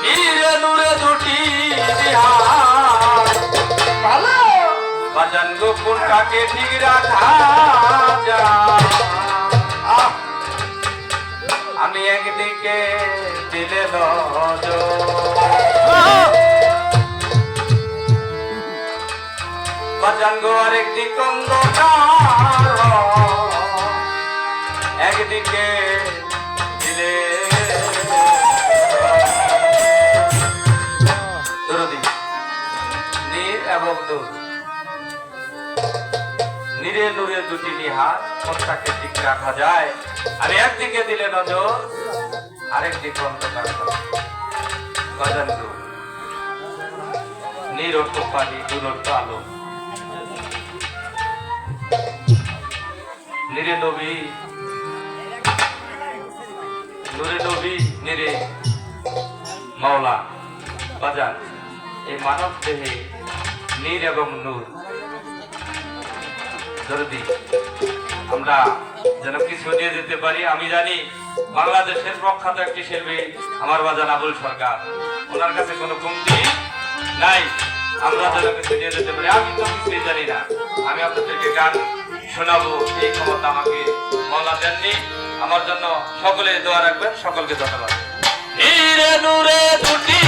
নীরে নূরে দুটি ভালো বাজান গোকুল কাকে ঠিক রাখা যায়। আমি একদিকে দিলে বাজান গো আরেকদিক অন্ধকার, একদিকে দিলে নীর এবং নূর। নীরে নূরে দুটি নিহার, কোনটাকে ঠিক রাখা যায়? আমি একদিকে দিলে নজর, আরেকদিকে অন্ধকার। বাজান গো নীর অর্থ পানি, নূর অর্থ আলো। নীরে নবী, নূরে নবী, নীরে মাওলা। বাজান এই মানব দেহে নীর এবং নূর যদি আমরা যেন কিছু নিয়ে যেতে পারি। আমি জানি বাংলাদেশের প্রখ্যাত একটি শিল্পী আমার বাজান আবুল সরকার, ওনার কাছে কোনো কমতি নাই। আমরা যেন কিছু নিয়ে যেতে পারি। আমি তো কিছুই জানি না, আমি আপনাদেরকে গান শোনাবো, এই ক্ষমতা আমাকে মাওলা দেননি। আমার জন্য সকলে দোয়া রাখবেন। সকলকে ধন্যবাদ। নীরে নূরে দুটি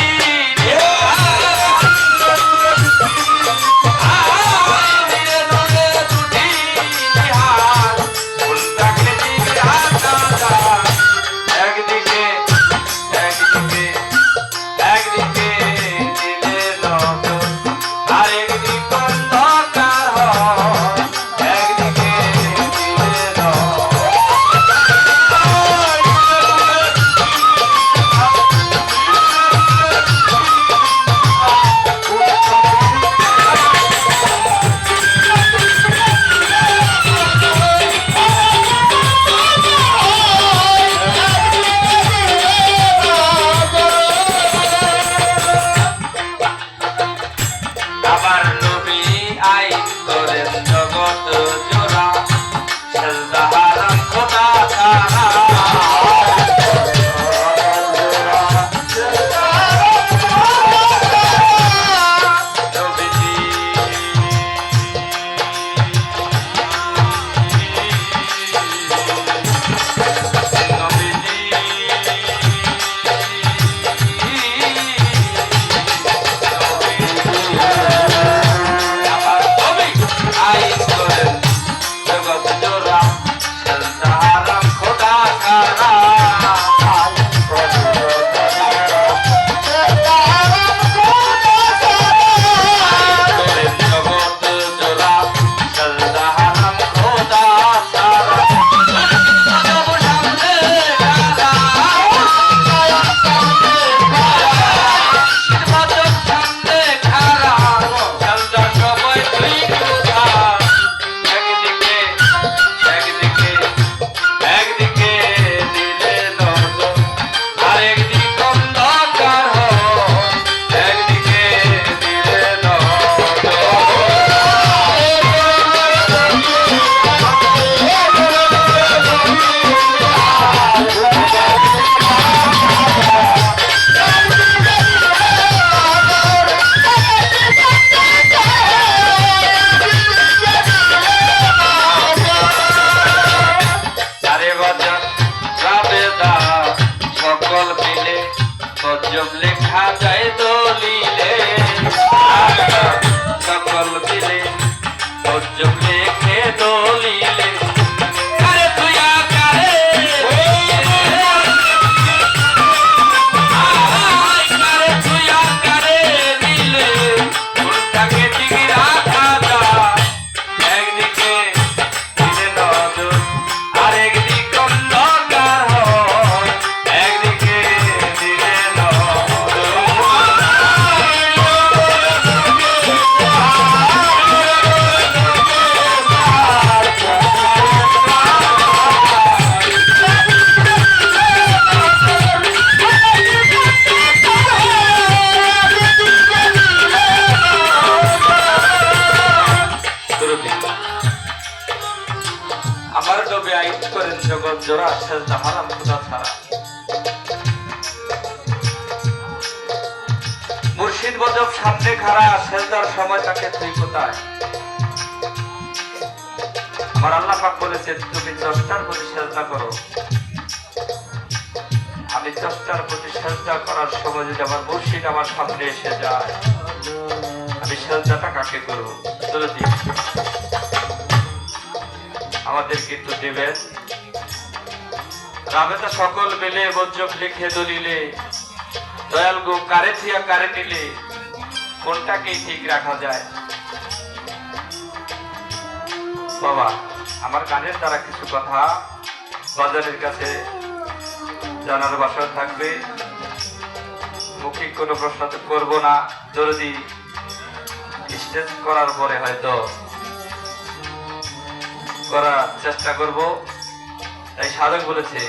খোদা ছাড়া। মুর্শিদ গজব সামনে খাড়া, সেজদার সময় তাকে তুই কোথায়? আমার আল্লাহ পাক বলেছে তুমি চষ্টার প্রতি সেজদা করো। আমি চষ্টার প্রতি সেজদা করার সময় যদি আমার মুর্শিদ আমার সামনে এসে যায়, আমি সেজদাটা কাকে করব? যদি আমাদেরকে একটু দেবেন। রাবেতা সকল বেলে বজ্রক লিখে দলিলে, দয়াল গো কারে থিয়া কারে নিলে, কোনটাকেই ঠিক রাখা যায়? বাবা, আমার গানের দ্বারা কিছু কথা বাজারের কাছে জানার বাসা থাকবে। মৌখিক কোনো প্রশ্ন তো করবো না, যদি স্টেজ করার পরে হয়তো করার চেষ্টা করব। তাই সাধক বলেছে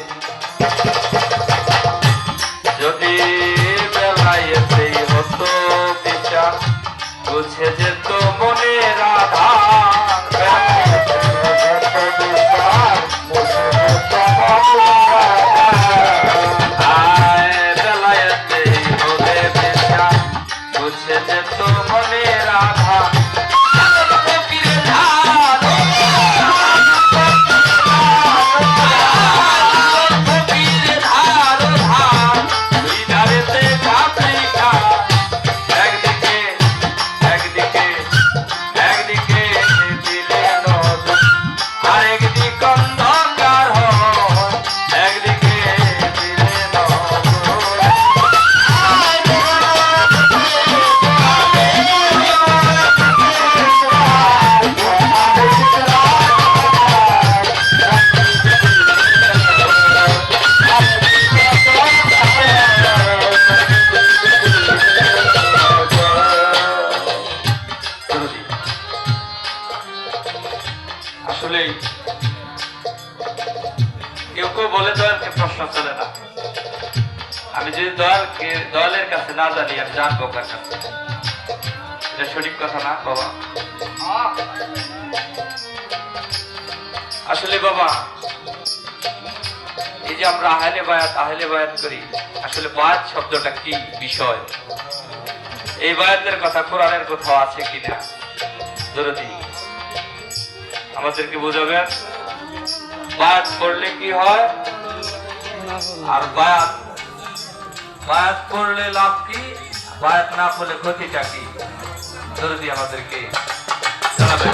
যদি বেলায়েতেই হতো বিচার, বুঝে যেত মনের আধার। বেলায়েতেই হলে বিচার, বুঝে যেত মনের আধার। আসলেই কেউ কেউ বলে দয়ালকে প্রশ্ন চলে না। আমি যদি দয়ালের কাছে না জানি, আমি জানবো কার কাছে? এটা সঠিক কথা না বাবা? আসলে বাবা, এই যে আমরা আহলে বায়াত করি, আসলে বায়াত শব্দটা কি বিষয়? এই বায়াতের কথা কোরআনের কোথাও আছে কিনা যদি আমাদেরকে বোঝাবেন। বায়াত পড়লে কি হয়, আর বায়াত পড়লে লাভ কি, বায়াত না পড়লে ক্ষতিটা কি, যদি আমাদেরকে জানাবেন।